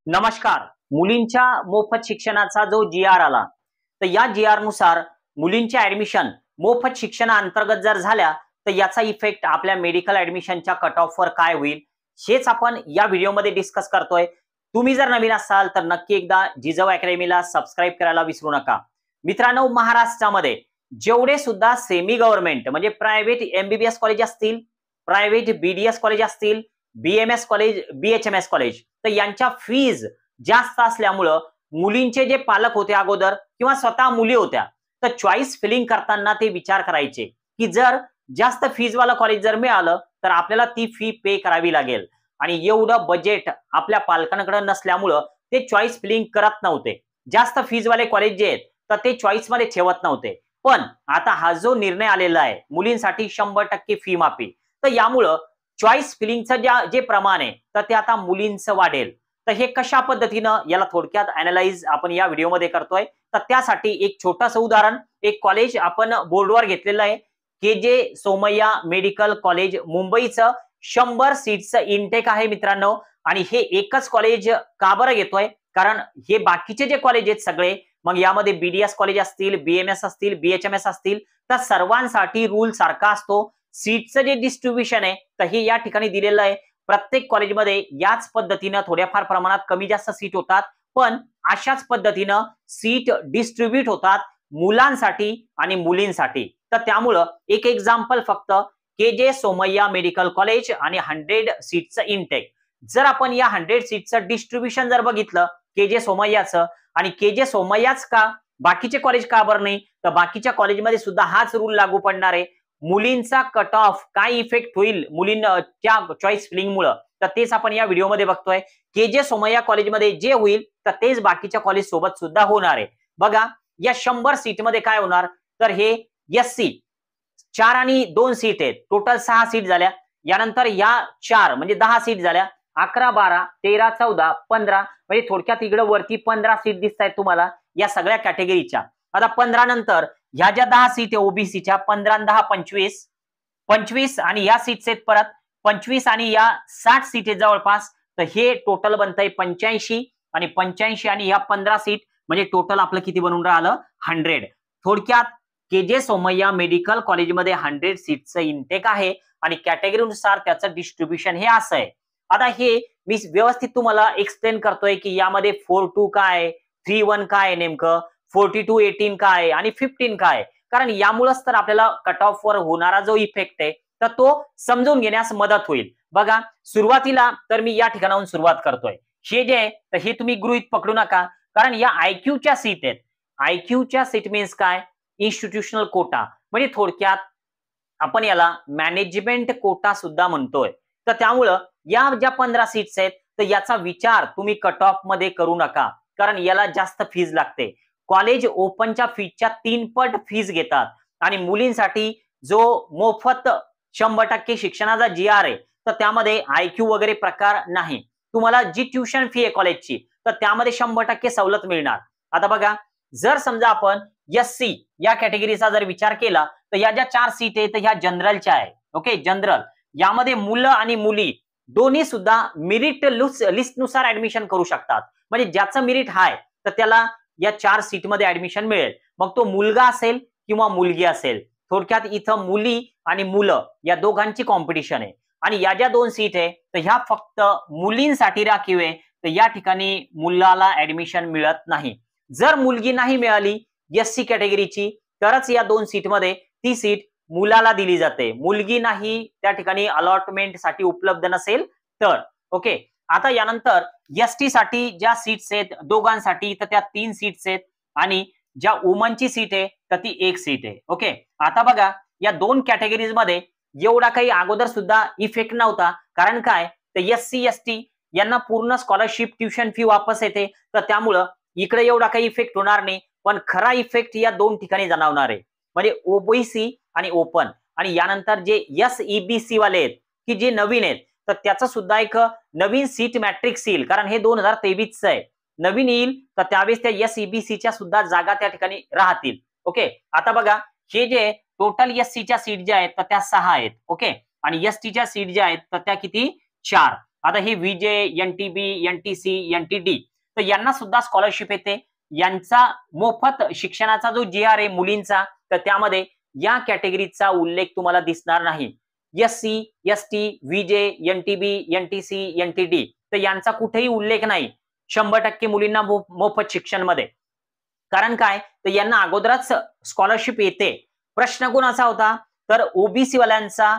नमस्कार. मुलींच्या मोफत शिक्षणाचा जो जी-आर आला, तर या जी-आर नुसार मुलींच्या ॲडमिशन मोफत शिक्षणाअंतर्गत जर झाल्या, तर याचा इफेक्ट आपल्या मेडिकल ॲडमिशनच्या कट ऑफवर काय होईल? हेच आपण या व्हिडिओमध्ये डिस्कस करतोय. तुम्ही जर नवीन असाल तर नक्की एकदा जिजाऊ अकॅडमीला सबस्क्राईब करायला विसरू नका. मित्रांनो, महाराष्ट्रामध्ये जेवढे सुद्धा सेमी गव्हर्नमेंट म्हणजे प्रायव्हेट एम-बी-बी-एस कॉलेज असतील, प्रायव्हेट बी-डी-एस कॉलेज असतील, बी-एम-एस कॉलेज, बी-एच-एम-एस कॉलेज, तर यांच्या फीज जास्त असल्यामुळं मुलींचे जे पालक होते अगोदर किंवा स्वतः मुली होत्या, तर चॉईस फिलिंग करताना ते विचार करायचे, की जर जास्त फीजवालं कॉलेज जर मिळालं, तर आपल्याला ती फी पे करावी लागेल आणि एवढं बजेट आपल्या पालकांकडे नसल्यामुळं ते चॉईस फिलिंग करत नव्हते. जास्त फीजवाले कॉलेज जे आहेत, तर ते चॉईसमध्ये ठेवत नव्हते. पण आता हा जो निर्णय आलेला आहे, मुलींसाठी 100% फी माफी, तर यामुळं चॉईस फिलिंगचं जे प्रमाण आहे, तर ते आता मुलींचं वाढेल. तर हे कशा पद्धतीनं याला थोडक्यात अॅनलाईज आपण या व्हिडिओमध्ये करतोय. तर त्यासाठी एक छोटंसं उदाहरण, एक कॉलेज आपण बोर्डवर घेतलेलं आहे. के.जे. सोमय्या मेडिकल कॉलेज मुंबईचं 100 सीट्सचं इनटेक आहे मित्रांनो. आणि हे एकच कॉलेज का बरं घेतोय? कारण हे बाकीचे जे कॉलेज आहेत सगळे, मग यामध्ये बी-डी-एस कॉलेज असतील, बी-एम-एस असतील, बी-एच-एम-एस असतील, तर सर्वांसाठी रूल सारखा असतो. सीटचं जे डिस्ट्रीब्युशन आहे, तर हे या ठिकाणी दिलेलं आहे. प्रत्येक कॉलेजमध्ये याच पद्धतीनं थोड्याफार प्रमाणात कमी जास्त सीट होतात, पण अशाच पद्धतीनं सीट डिस्ट्रीब्यूट होतात मुलांसाठी आणि मुलींसाठी. तर त्यामुळं एक एक्झाम्पल फक्त के.जे. सोमय्या मेडिकल कॉलेज आणि 100 सीटचं इनटेक. जर आपण या 100 सीटचं डिस्ट्रीब्युशन जर बघितलं के.जे. सोमय्याचं, आणि के.जे. सोमय्याच का, बाकीचे कॉलेज का बरं नाही? तर बाकीच्या कॉलेजमध्ये सुद्धा हाच रूल लागू पडणार आहे. मुलींचा कट ऑफ काय इफेक्ट होईल मुलींच्या चॉईस फिलिंगमुळं, तर तेच आपण या व्हिडिओमध्ये बघतोय. के.जे. सोमय्या कॉलेजमध्ये जे होईल, तर तेच बाकीच्या कॉलेज सोबत सुद्धा होणार आहे. बघा, या 100 सीटमध्ये काय होणार, तर हे एस-सी 4 आणि 2 सीट आहेत, टोटल 6 सीट झाल्या. यानंतर या 4 म्हणजे 10 सीट झाल्या. 11, 12, 13, 14, 15 म्हणजे थोडक्यात इकडे वरती 15 सीट दिसतायत तुम्हाला या सगळ्या कॅटेगरीच्या. आता 15 नंतर ह्या ज्या 10 सीट आहे ओबीसीच्या, 15 आणि 10 25, 25 आणि या सीट्स आहेत परत 25 आणि या 60 सीट आहेत जवळपास. तर हे टोटल बनतंय 85, आणि 85 आणि या 15 सीट म्हणजे टोटल आपलं किती बनून राहिलं? 100. थोडक्यात के.जे. सोमय्या मेडिकल कॉलेजमध्ये 100 सीटचं इनटेक आहे आणि कॅटेगरीनुसार त्याचं डिस्ट्रीब्युशन हे असं आहे. आता हे मी व्यवस्थित तुम्हाला एक्सप्लेन करतोय, की यामध्ये 4-2 काय, 3-1 काय आहे नेमकं, 42-18 काय आहे आणि 15 काय आहे. कारण यामुळेच तर आपल्याला कट ऑफवर होणारा जो इफेक्ट आहे, तर तो समजून घेण्यास मदत होईल. बघा, सुरुवातीला तर मी या ठिकाणाहून सुरुवात करतोय. हे जे आहे, तर हे तुम्ही गृहीत पकडू नका, कारण या आयक्यूच्या सीट आहेत. आयक्यूच्या सीट मीन्स काय? इन्स्टिट्यूशनल कोटा, म्हणजे थोडक्यात आपण याला मॅनेजमेंट कोटा सुद्धा म्हणतोय. तर त्यामुळं या ज्या 15 सीट्स आहेत, तर याचा विचार तुम्ही कट ऑफ मध्ये करू नका, कारण याला जास्त फीज लागते. कॉलेज ओपनच्या फीजच्या 3 पट फीज घेतात आणि मुलींसाठी जो मोफत 100% शिक्षणाचा जी-आर आहे, तर त्यामध्ये आयक्यू वगैरे प्रकार नाही. तुम्हाला जी ट्युशन फी आहे कॉलेजची, तर त्यामध्ये 100% सवलत मिळणार. आता बघा, जर समजा आपण एस-सी या कॅटेगरीचा जर विचार केला, तर या ज्या 4 सीट आहेत, तर ह्या जनरलच्या आहे. Okay, general. यामध्ये मुलं आणि मुली दोन्ही सुद्धा मेरिट लिस्टनुसार ऍडमिशन करू शकतात. म्हणजे ज्याचं मेरिट हाय, तर त्याला या 4 सीटमध्ये ऍडमिशन मिळेल. मग तो मुलगा असेल किंवा मुलगी असेल. थोडक्यात इथं मुली आणि मुलं या दोघांची कॉम्पिटिशन आहे. आणि या ज्या 2 सीट आहे, तर ह्या फक्त मुलींसाठी राखीव आहे. तर या ठिकाणी मुलाला ऍडमिशन मिळत नाही. जर मुलगी नाही मिळाली एस-सी कॅटेगरीची, तरच या 2 सीटमध्ये ती सीट मुलाला दिली जाते. मुलगी नाही त्या ठिकाणी अलॉटमेंट साठी उपलब्ध नसेल तर. ओके, आता यानंतर एस-टी साठी ज्या सीट्स आहेत दोघांसाठी, तर त्या 3 सीट्स आहेत आणि ज्या वुमनची सीट आहे, तर ती 1 सीट आहे. ओके, आता बघा, या 2 कॅटेगरीज मध्ये एवढा काही अगोदर सुद्धा इफेक्ट नव्हता. कारण काय, तर एस-सी, एस-टी यांना पूर्ण स्कॉलरशिप ट्युशन फी वापस येते, तर त्यामुळं इकडे एवढा काही इफेक्ट होणार नाही. पण खरा इफेक्ट या 2 ठिकाणी जाणवणार आहे, म्हणजे ओबीसी आणि ओपन. आणि यानंतर जे एस-ई-बी-सी वाले आहेत, की जे नवीन आहेत, तर त्याचं सुद्धा एक नवीन सीट मॅट्रिक्स येईल. कारण हे 2023चं आहे, नवीन येईल. तर त्यावेळेस त्या एस-ई-बी-सीच्या सुद्धा जागा त्या ठिकाणी राहतील. ओके, आता बघा, हे जे टोटल एस-सीच्या सीट ज्या आहेत, तर त्या 6 आहेत. ओके, आणि एस-टीच्या सीट ज्या आहेत, तर त्या किती? 4. आता हे VJ, NTB, NTC, NTD तर यांना सुद्धा स्कॉलरशिप येते. यांचा मोफत शिक्षणाचा जो GR आहे मुलींचा तर त्यामध्ये या कॅटेगरीचा उल्लेख तुम्हाला दिसणार नाही. SC, ST, VJ, NTB, NTC, NTD तर यांचा कुठेही उल्लेख नाही 100% मुलींना मोफत शिक्षणमध्ये. कारण काय तर यांना अगोदरच स्कॉलरशिप येते. प्रश्न कोणाचा होता तर ओबीसी वाल्यांचा,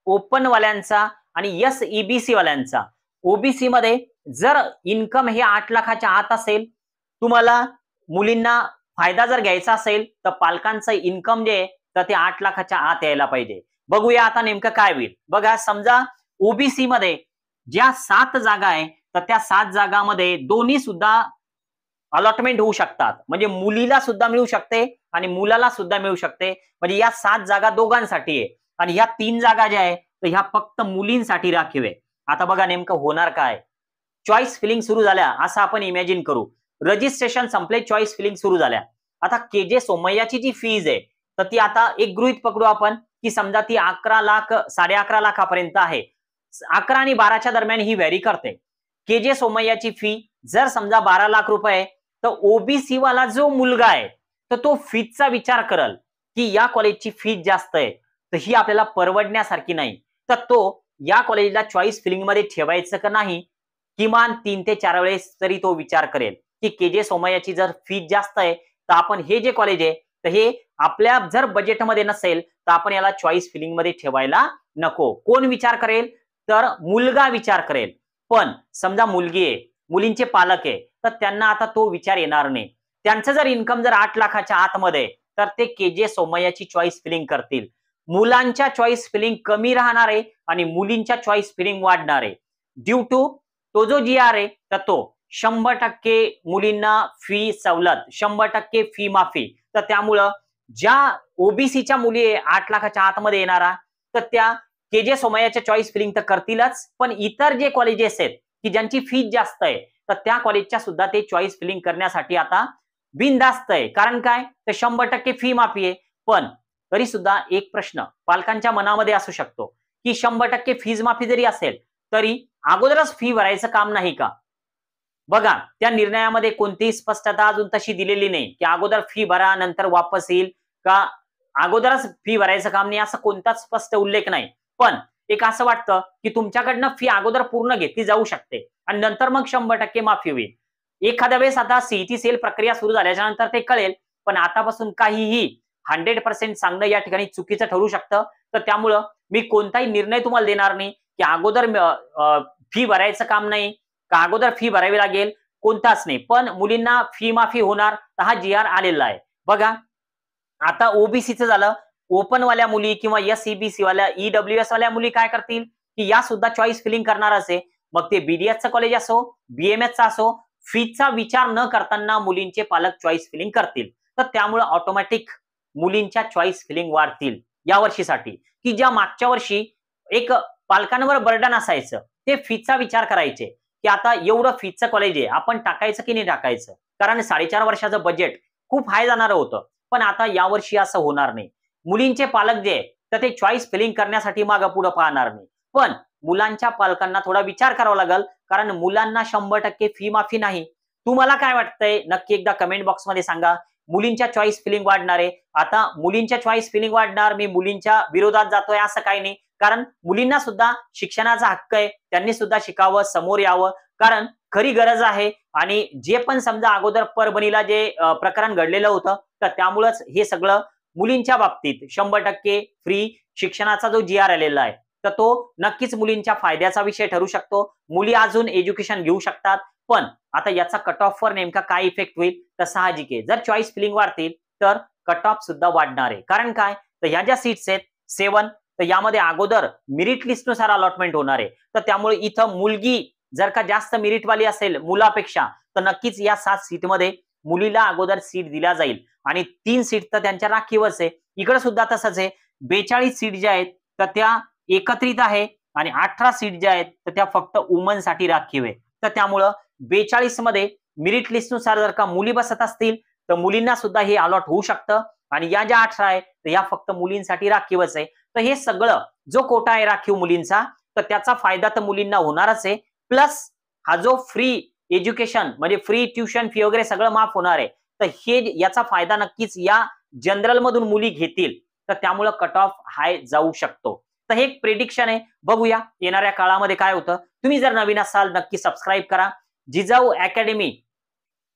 ओपन वाल्यांचा आणि SEBC वाल्यांचा. ओबीसी मध्ये जर इन्कम हे 8 लाखाच्या आत असेल, तुम्हाला मुलींना फायदा जर घ्यायचा असेल तर पालकांचं इन्कम जे तर ते 8 लाखाच्या आत यायला पाहिजे. बघूया आता नेमकं काय होईल. बघा समजा ओबीसी मध्ये ज्या 7 जागा आहे तर त्या 7 जागामध्ये दोन्ही सुद्धा अलॉटमेंट होऊ शकतात. म्हणजे मुलीला सुद्धा मिळू शकते आणि मुलाला सुद्धा मिळू शकते. म्हणजे या 7 जागा दोघांसाठी आहे आणि ह्या 3 जागा ज्या आहे तर ह्या फक्त मुलींसाठी राखीव आहे. आता बघा नेमकं होणार काय. चॉईस फिलिंग सुरू झाल्या असं आपण इमॅजिन करू. रजिस्ट्रेशन संपले, चॉईस फिलिंग सुरू झाल्या. आता KJ सोमय्याची जी फीज आहे तर ती आता एक गृहीत पकडू आपण की समजा ती 11 लाख 11.5 लाखापर्यंत आहे. 11 आणि 12च्या दरम्यान ही व्हॅरी करते. KJ सोमय्याची फी जर समजा 12 लाख रुपये तर ओबीसी वाला जो मुलगा आहे तर तो फीजचा विचार करल की या कॉलेजची फीज जास्त आहे तर ही आपल्याला परवडण्यासारखी नाही, तर तो या कॉलेजला चॉईस फिलिंग मध्ये ठेवायचं का नाही किमान 3 ते 4 वेळेस तरी तो विचार करेल की KJ सोमय्याची जर फीज जास्त आहे तर आपण हे जे कॉलेज आहे तर हे आपल्या जर बजेटमध्ये नसेल तर आपण याला चॉईस फिलिंग मध्ये ठेवायला नको. कोण विचार करेल तर मुलगा विचार करेल. पण समजा मुलगी आहे, मुलींचे पालक आहे तर त्यांना आता तो विचार येणार नाही. त्यांचं जर इन्कम जर 8 लाखाच्या आतमध्ये तर ते KJ सोमय्याची चॉईस फिलिंग करतील. मुलांच्या चॉईस फिलिंग कमी राहणार आहे आणि मुलींच्या चॉईस फिलिंग वाढणार आहे. ड्यू टू तो जो GR आहे तर तो 100% मुलींना फी सवलत, 100% फी माफी. तर त्यामुळं ज्या ओबीसीच्या मुली 8 लाखाच्या आतमध्ये येणारा तर त्या KJ सोमय्याच्या चॉईस फिलिंग तर करतीलच, पण इतर जे कॉलेजेस आहेत की ज्यांची फीज जास्त आहे तर त्या कॉलेजच्या सुद्धा ते चॉईस फिलिंग करण्यासाठी आता बिनधास्त आहे. कारण काय तर 100% फी माफी आहे. पण तरी सुद्धा एक प्रश्न पालकांच्या मनामध्ये असू शकतो की 100% फीज माफी जरी असेल तरी अगोदरच फी भरायचं काम नाही का. बघा त्या निर्णयामध्ये कोणतीही स्पष्टता अजून तशी दिलेली नाही की अगोदर फी भरा नंतर वापस येईल का अगोदरच फी भरायचं काम नाही असं कोणताच स्पष्ट उल्लेख नाही. पण एक असं वाटतं की तुमच्याकडनं फी अगोदर पूर्ण घेतली जाऊ शकते आणि नंतर मग 100% माफी होईल. एखाद्या वेळेस आता CET सेल प्रक्रिया सुरू झाल्याच्या नंतर ते कळेल, पण आतापासून काहीही 100% सांगणं या ठिकाणी चुकीचं ठरू शकतं. तर त्यामुळं मी कोणताही निर्णय तुम्हाला देणार नाही की अगोदर फी भरायचं काम नाही का अगोदर फी भरावी लागेल, कोणताच नाही. पण मुलींना फी माफी होणार तर हा GR आलेला आहे. बघा आता ओबीसीचं झालं. ओपन वाल्या मुली किंवा SEBC वाल्या EWS वाल्या मुली काय करतील की या सुद्धा चॉईस फिलिंग करणारच आहे. मग ते BDSचं कॉलेज असो, BMSचं असो, फीचा विचार न करताना मुलींचे पालक चॉईस फिलिंग करतील. तर त्यामुळे ऑटोमॅटिक मुलींच्या चॉईस फिलिंग वाढतील या वर्षीसाठी. की ज्या मागच्या वर्षी एक पालकांवर बर्डन असायचं ते फीचा विचार करायचे की आता एवढं फीचं कॉलेज आहे आपण टाकायचं की नाही टाकायचं, कारण 4.5 वर्षाचं बजेट खूप हाय जाणार होतं. पण आता यावर्षी असं होणार नाही. मुलींचे पालक जे तर ते चॉईस फिलिंग करण्यासाठी मागं पुढे पाहणार नाही. पण मुलांच्या पालकांना थोडा विचार करावा लागेल, कारण मुलांना 100% फी माफी नाही. तुम्हाला काय वाटतंय नक्की एकदा कमेंट बॉक्समध्ये सांगा. मुलींच्या चॉईस फिलिंग वाढणार आहे. आता मुलींच्या चॉईस फिलिंग वाढणार, मी मुलींच्या विरोधात जातोय असं काही नाही. कारण मुलींना सुद्धा शिक्षणाचा हक्क आहे, त्यांनी सुद्धा शिकावं, समोर यावं, कारण खरी गरज आहे. आणि जे पण समजा अगोदर परभणीला जे प्रकरण घडलेलं होतं तर त्यामुळेच हे सगळं मुलींच्या बाबतीत 100% फ्री शिक्षणाचा जो GR आलेला आहे तर तो नक्कीच मुलींच्या फायद्याचा विषय ठरू शकतो. मुली अजून एज्युकेशन घेऊ शकतात. पण आता याचा कट ऑफ वर नेमका काय इफेक्ट होईल तर साहजिक आहे जर चॉईस फिलिंग वाढतील तर कट ऑफ सुद्धा वाढणार आहे. कारण काय तर ह्या ज्या सीट्स आहेत 7 तर यामध्ये अगोदर मेरिट लिस्टनुसार अलॉटमेंट होणार आहे. तर त्यामुळे इथं मुलगी जर का जास्त मेरिटवाली असेल मुलापेक्षा तर नक्कीच या 7 सीटमध्ये मुलीला अगोदर सीट दिला जाईल आणि 3 सीट तर त्यांच्या राखीवच आहे. इकडे सुद्धा तसंच आहे. 42 सीट ज्या आहेत तर त्या एकत्रित आहे आणि 18 सीट ज्या आहेत तर त्या फक्त वुमन साठी राखीव आहे. तर त्यामुळं 42 मध्ये मेरिट लिस्टनुसार जर का मुली बसत असतील तर मुलींना सुद्धा हे अलॉट होऊ शकतं आणि या ज्या 18 आहे तर या फक्त मुलींसाठी राखीवच आहे. तर हे सगळं जो कोटा आहे राखीव मुलींचा तर त्याचा फायदा तर मुलींना होणारच आहे. प्लस हा जो फ्री एज्युकेशन म्हणजे फ्री ट्युशन फी वगैरे सगळं माफ होणार आहे. तर हे याचा फायदा नक्कीच या जनरल मधून मुली घेतील. तर त्यामुळे कट ऑफ हाय जाऊ शकतो. तर हे एक प्रेडिक्शन आहे. बघूया येणाऱ्या काळामध्ये काय होतं. तुम्ही जर नवीन असाल नक्की सबस्क्राईब करा. जिजाऊ अकॅडमी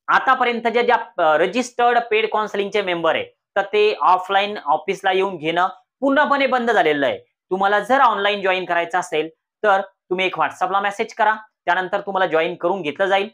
आतापर्यंतच्या ज्या रजिस्टर्ड पेड काउन्सिलिंगचे मेंबर आहे, तर ते ऑफलाईन ऑफिसला येऊन घेणं पूर्णपणे बंद झालेलं आहे. तुम्हाला जर ऑनलाईन जॉइन करायचं असेल, तर तुम्ही एक WhatsAppला मेसेज करा. त्यानंतर तुम्हाला जॉइन करून घेतलं जाईल.